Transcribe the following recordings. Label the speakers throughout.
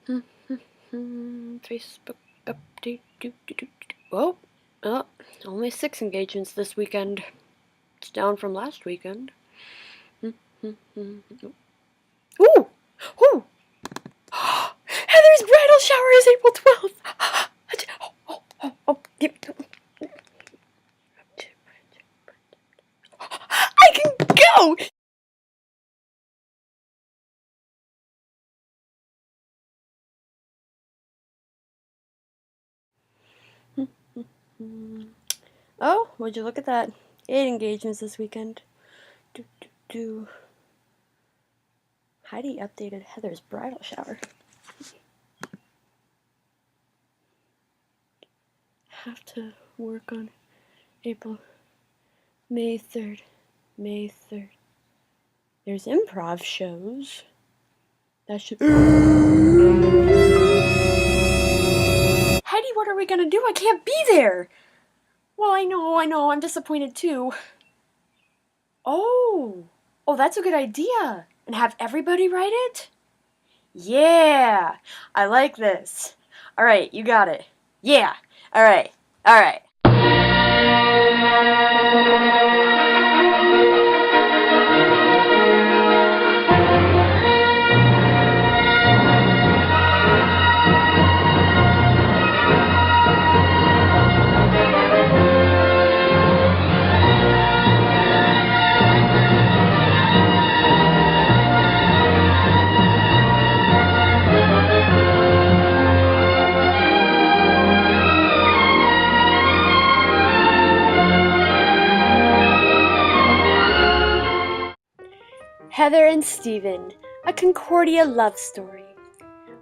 Speaker 1: Facebook update. Oh, only 6 engagements this weekend. It's down from last weekend. Ooh! Ooh! Heather's bridal shower is April 12th! I can go! Oh, would you look at that? 8 engagements this weekend. Heidi updated Heather's bridal shower. Have to work on May 3rd. There's improv shows. That should... Heidi, what are we gonna do? I can't be there! Well, I know, I'm disappointed too. Oh, that's a good idea. And have everybody write it? Yeah, I like this. Alright, you got it. Yeah, alright. Heather and Stephen, a Concordia love story.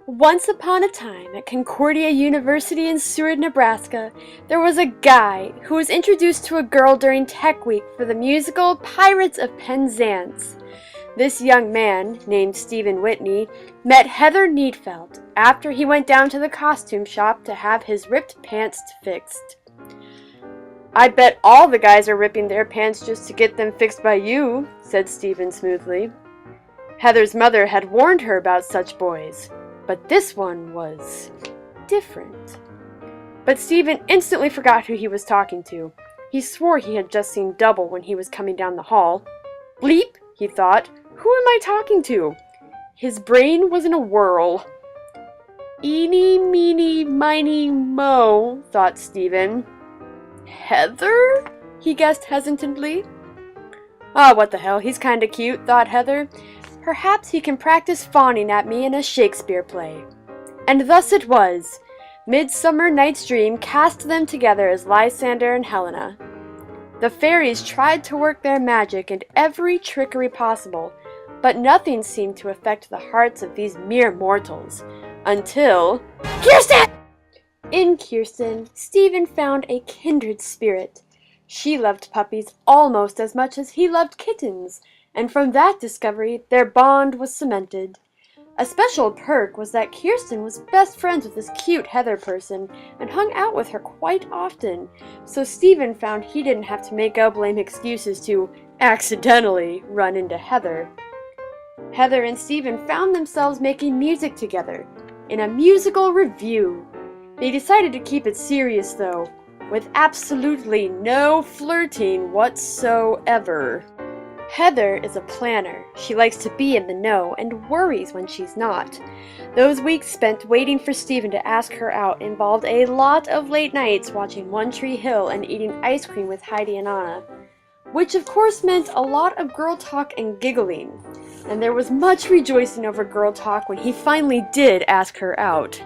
Speaker 1: Once upon a time at Concordia University in Seward, Nebraska, there was a guy who was introduced to a girl during Tech Week for the musical Pirates of Penzance. This young man, named Stephen Whitney, met Heather Needfeld after he went down to the costume shop to have his ripped pants fixed. "I bet all the guys are ripping their pants just to get them fixed by you," said Stephen smoothly. Heather's mother had warned her about such boys, but this one was different. But Stephen instantly forgot who he was talking to. He swore he had just seen double when he was coming down the hall. Bleep, he thought, who am I talking to? His brain was in a whirl. Eeny, meeny, miny, mo, thought Stephen. Heather? He guessed hesitantly. What the hell, he's kinda cute, thought Heather. Perhaps he can practice fawning at me in a Shakespeare play. And thus it was. Midsummer Night's Dream cast them together as Lysander and Helena. The fairies tried to work their magic and every trickery possible, but nothing seemed to affect the hearts of these mere mortals. Until... Kirsten! In Kirsten, Stephen found a kindred spirit. She loved puppies almost as much as he loved kittens, and from that discovery their bond was cemented. A special perk was that Kirsten was best friends with this cute Heather person and hung out with her quite often, so Stephen found he didn't have to make up lame excuses to accidentally run into Heather. Heather and Stephen found themselves making music together, in a musical revue. They decided to keep it serious, though, with absolutely no flirting whatsoever. Heather is a planner. She likes to be in the know and worries when she's not. Those weeks spent waiting for Stephen to ask her out involved a lot of late nights watching One Tree Hill and eating ice cream with Heidi and Anna, which of course meant a lot of girl talk and giggling, and there was much rejoicing over girl talk when he finally did ask her out.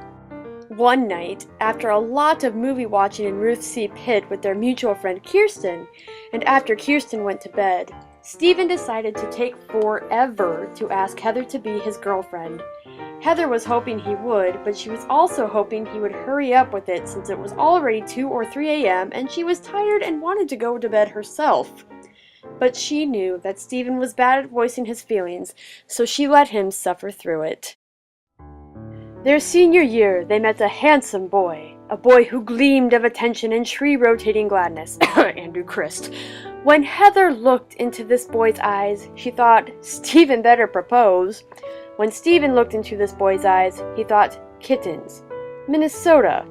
Speaker 1: One night, after a lot of movie watching in Ruth C. Pitt with their mutual friend Kirsten, and after Kirsten went to bed, Stephen decided to take forever to ask Heather to be his girlfriend. Heather was hoping he would, but she was also hoping he would hurry up with it since it was already 2 or 3 a.m. and she was tired and wanted to go to bed herself. But she knew that Stephen was bad at voicing his feelings, so she let him suffer through it. Their senior year, they met a handsome boy, a boy who gleamed of attention and tree-rotating gladness, Andrew Christ. When Heather looked into this boy's eyes, she thought, Stephen better propose. When Stephen looked into this boy's eyes, he thought, Kittens. Minnesota.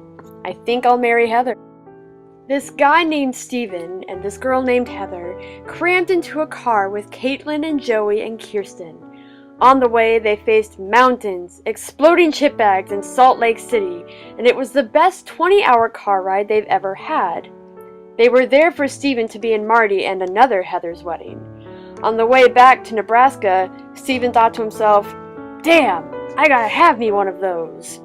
Speaker 1: I think I'll marry Heather. This guy named Steven and this girl named Heather crammed into a car with Caitlin and Joey and Kirsten. On the way, they faced mountains, exploding chip bags, and Salt Lake City, and it was the best 20-hour car ride they've ever had. They were there for Steven to be in Marty and another Heather's wedding. On the way back to Nebraska, Steven thought to himself, "Damn, I gotta have me one of those."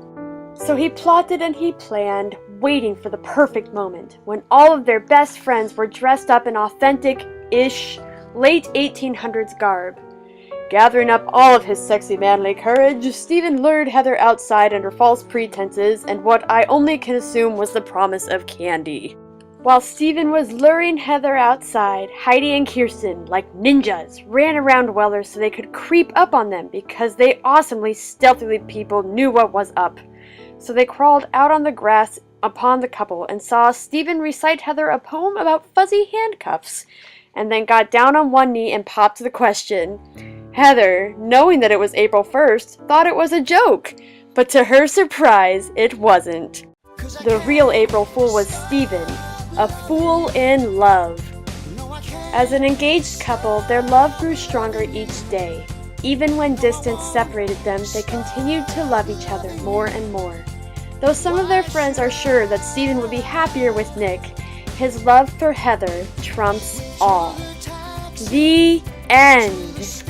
Speaker 1: So he plotted and he planned, waiting for the perfect moment, when all of their best friends were dressed up in authentic-ish, late 1800s garb. Gathering up all of his sexy manly courage, Steven lured Heather outside under false pretenses and what I only can assume was the promise of candy. While Steven was luring Heather outside, Heidi and Kirsten, like ninjas, ran around Weller so they could creep up on them because they awesomely, stealthily people knew what was up. So they crawled out on the grass upon the couple and saw Steven recite Heather a poem about fuzzy handcuffs, and then got down on one knee and popped the question. Heather, knowing that it was April 1st, thought it was a joke, but to her surprise, it wasn't. The real April Fool was Steven, a fool in love. As an engaged couple, their love grew stronger each day. Even when distance separated them, they continued to love each other more and more. Though some of their friends are sure that Steven would be happier with Nick, his love for Heather trumps all. The end.